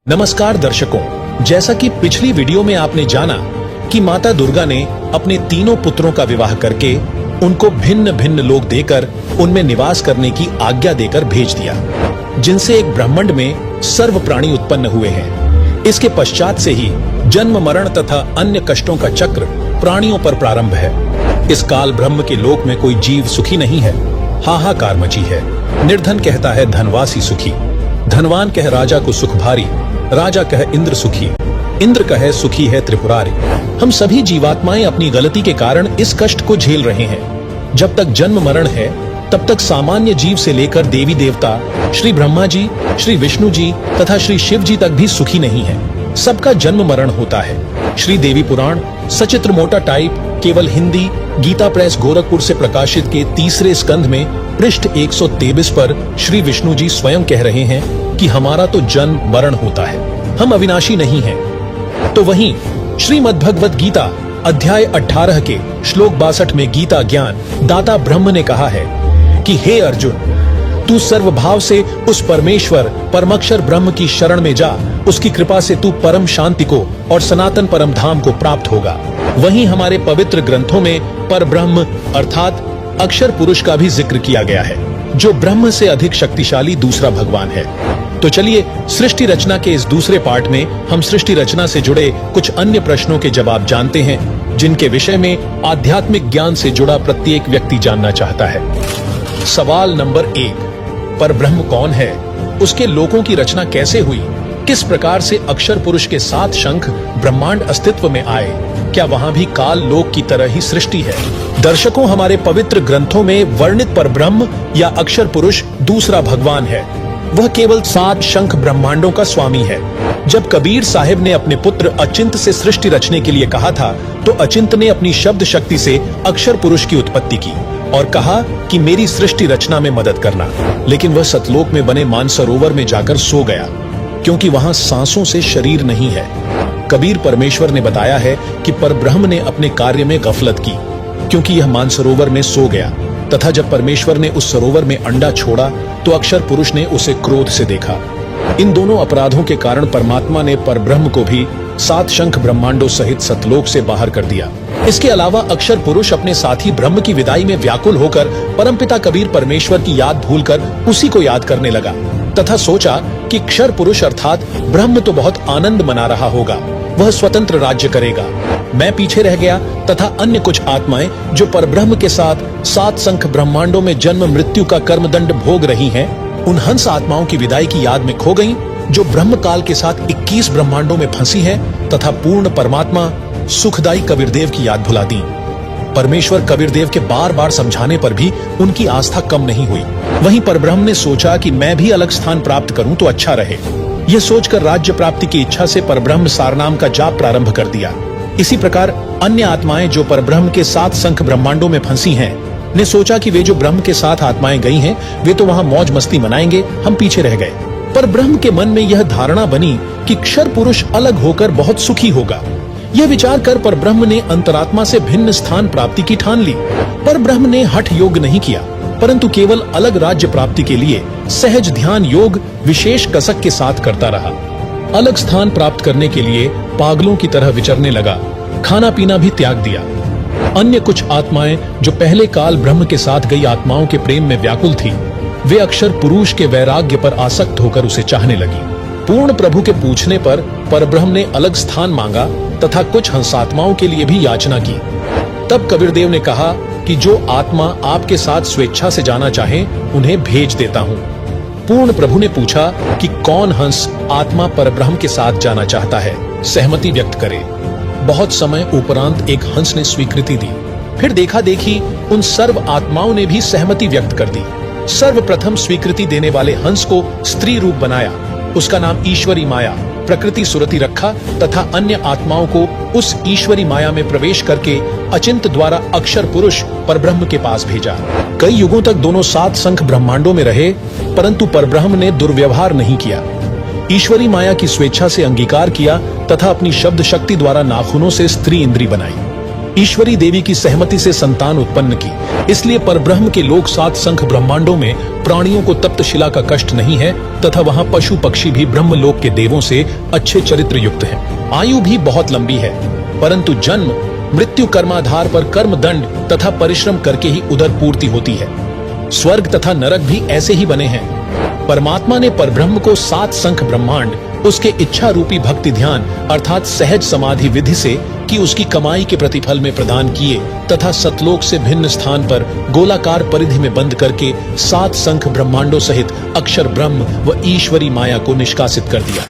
नमस्कार दर्शकों, जैसा कि पिछली वीडियो में आपने जाना कि माता दुर्गा ने अपने तीनों पुत्रों का विवाह करके उनको भिन्न भिन्न लोक देकर उनमें निवास करने की आज्ञा देकर भेज दिया, जिनसे एक ब्रह्मांड में सर्व प्राणी उत्पन्न हुए हैं। इसके पश्चात से ही जन्म मरण तथा अन्य कष्टों का चक्र प्राणियों पर प्रारंभ है। इस काल ब्रह्म के लोक में कोई जीव सुखी नहीं है, हाहाकार मची है। निर्धन कहता है धनवासी सुखी, धनवान कह राजा को सुख भारी, राजा कहे इंद्र सुखी, इंद्र कहे सुखी है त्रिपुरारी। हम सभी जीवात्माएं अपनी गलती के कारण इस कष्ट को झेल रहे हैं। जब तक जन्म मरण है तब तक सामान्य जीव से लेकर देवी देवता, श्री ब्रह्मा जी, श्री विष्णु जी तथा श्री शिव जी तक भी सुखी नहीं है। सबका जन्म मरण होता है। श्री देवी पुराण सचित्र मोटा टाइप केवल हिंदी गीता प्रेस गोरखपुर से प्रकाशित के 3रे स्कंध में पृष्ठ 123 पर श्री विष्णु जी स्वयं कह रहे हैं कि हमारा तो जन्म मरण होता है, हम अविनाशी नहीं हैं। तो वहीं श्रीमद् भगवत गीता अध्याय 18 के श्लोक 62 में गीता ज्ञान दाता ब्रह्म ने कहा है कि हे अर्जुन, तू सर्वभाव से उस परमेश्वर परमक्षर ब्रह्म की शरण में जा, उसकी कृपा से तू परम शांति को और सनातन परम धाम को प्राप्त होगा। वहीं हमारे पवित्र ग्रंथों में परब्रह्म अर्थात अक्षर पुरुष का भी जिक्र किया गया है, जो ब्रह्म से अधिक शक्तिशाली दूसरा भगवान है। तो चलिए सृष्टि रचना के इस दूसरे पार्ट में हम सृष्टि रचना से जुड़े कुछ अन्य प्रश्नों के जवाब जानते हैं, जिनके विषय में आध्यात्मिक ज्ञान से जुड़ा प्रत्येक व्यक्ति जानना चाहता है। सवाल नंबर 1, परब्रह्म कौन है? उसके लोकों की रचना कैसे हुई? किस प्रकार से अक्षर पुरुष के 7 शंख ब्रह्मांड अस्तित्व में आए? क्या वहां भी काल लोक की तरह ही सृष्टि है? दर्शकों, हमारे पवित्र ग्रंथों में वर्णित परब्रह्म या अक्षर पुरुष दूसरा भगवान है। वह केवल 7 शंख ब्रह्मांडों का स्वामी है। जब कबीर साहिब ने अपने पुत्र अचिंत से सृष्टि रचने के लिए कहा था, तो अचिंत ने अपनी शब्द शक्ति से अक्षर पुरुष की उत्पत्ति की और कहा कि मेरी सृष्टि रचना में मदद करना। लेकिन वह सतलोक में बने मानसरोवर में जाकर सो गया, क्योंकि वहां सांसों से शरीर नहीं है। कबीर परमेश्वर ने बताया है कि परब्रह्म ने अपने कार्य में गफलत की, क्योंकि यह मानसरोवर में सो गया, तथा जब परमेश्वर ने उस सरोवर में अंडा छोड़ा तो अक्षर पुरुष ने उसे क्रोध से देखा। इन दोनों अपराधों के कारण परमात्मा ने परब्रह्म को भी 7 शंख ब्रह्मांडों सहित सतलोक से बाहर कर दिया। इसके अलावा अक्षर पुरुष अपने साथी ब्रह्म की विदाई में व्याकुल होकर परमपिता कबीर परमेश्वर की याद भूलकर उसी को याद करने लगा, तथा सोचा कि क्षर पुरुष अर्थात ब्रह्म तो बहुत आनंद मना रहा होगा, वह स्वतंत्र राज्य करेगा। मैं पीछे रह गया तथा अन्य कुछ आत्माएं जो परब्रह्म के साथ 7 शंख ब्रह्मांडों में जन्म मृत्यु का कर्मदंड भोग रही हैं, उन हंस आत्माओं की विदाई की याद में खो गईं, जो ब्रह्म काल के साथ 21 ब्रह्मांडों में फंसी हैं, तथा पूर्ण परमात्मा सुखदायी कबीरदेव की याद भुला दी। परमेश्वर कबीरदेव के बार बार समझाने पर भी उनकी आस्था कम नहीं हुई। वहीं परब्रह्म ने सोचा कि मैं भी अलग स्थान प्राप्त करूं तो अच्छा रहे। यह सोचकर राज्य प्राप्ति की इच्छा से परब्रह्म सारनाम का जाप प्रारंभ कर दिया। इसी प्रकार अन्य आत्माएं जो परब्रह्म के 7 शंख ब्रह्मांडों में फंसी हैं, ने सोचा कि वे जो ब्रह्म के साथ आत्माएं गई हैं, वे तो वहां मौज मस्ती मनाएंगे, हम पीछे रह गए। पर ब्रह्म के मन में यह धारणा बनी कि क्षर पुरुष अलग होकर बहुत सुखी होगा। यह विचार कर परब्रह्म ने अंतरात्मा से भिन्न स्थान प्राप्ति की ठान ली। पर ब्रह्म ने हठ योग नहीं किया, परंतु केवल अलग राज्य प्राप्ति के लिए सहज ध्यान योग विशेष कसक के साथ करता रहा। अलग स्थान प्राप्त करने के लिए पागलों की तरह विचरने लगा, खाना पीना भी त्याग दिया। अन्य कुछ आत्माएं जो पहले काल ब्रह्म के साथ गई आत्माओं के प्रेम में व्याकुल थी, वे अक्षर पुरुष के वैराग्य पर आसक्त होकर उसे चाहने लगी। पूर्ण प्रभु के पूछने पर परब्रह्म ने अलग स्थान मांगा तथा कुछ हंसात्माओं के लिए भी याचना की। तब कबीरदेव ने कहा कि जो आत्मा आपके साथ स्वेच्छा से जाना चाहे, उन्हें भेज देता हूँ। पूर्ण प्रभु ने पूछा कि कौन हंस आत्मा परब्रह्म के साथ जाना चाहता है, सहमति व्यक्त करे। बहुत समय उपरांत एक हंस ने स्वीकृति दी। फिर देखा देखी उन सर्व आत्माओं ने भी सहमति व्यक्त कर दी। सर्वप्रथम स्वीकृति देने वाले हंस को स्त्री रूप बनाया, उसका नाम ईश्वरी माया प्रकृति सुरति रखा, तथा अन्य आत्माओं को उस ईश्वरी माया में प्रवेश करके अचिंत द्वारा अक्षर पुरुष परब्रह्म के पास भेजा। कई युगों तक दोनों 7 शंख ब्रह्मांडों में रहे, परंतु परब्रह्म ने दुर्व्यवहार नहीं किया। ईश्वरी माया की स्वेच्छा से अंगीकार किया तथा अपनी शब्द शक्ति द्वारा नाखूनों से स्त्री इंद्री बनाई। ईश्वरी देवी की सहमति से संतान उत्पन्न की। इसलिए परब्रह्म के लोक 7 संख ब्रह्मांडों में प्राणियों को तप्त शिला का कष्ट नहीं है तथा वहाँ पशु पक्षी भी ब्रह्मलोक के देवों से अच्छे चरित्र युक्त हैं। आयु भी बहुत लंबी है, परंतु जन्म मृत्यु कर्माधार पर कर्म दंड तथा परिश्रम करके ही उधर पूर्ति होती है। स्वर्ग तथा नरक भी ऐसे ही बने हैं। परमात्मा ने परब्रह्म को 7 संख ब्रह्मांड उसके इच्छा रूपी भक्ति ध्यान अर्थात सहज समाधि विधि से कि उसकी कमाई के प्रतिफल में प्रदान किए तथा सतलोक से भिन्न स्थान पर गोलाकार परिधि में बंद करके 7 संख ब्रह्मांडों सहित अक्षर ब्रह्म व ईश्वरी माया को निष्कासित कर दिया।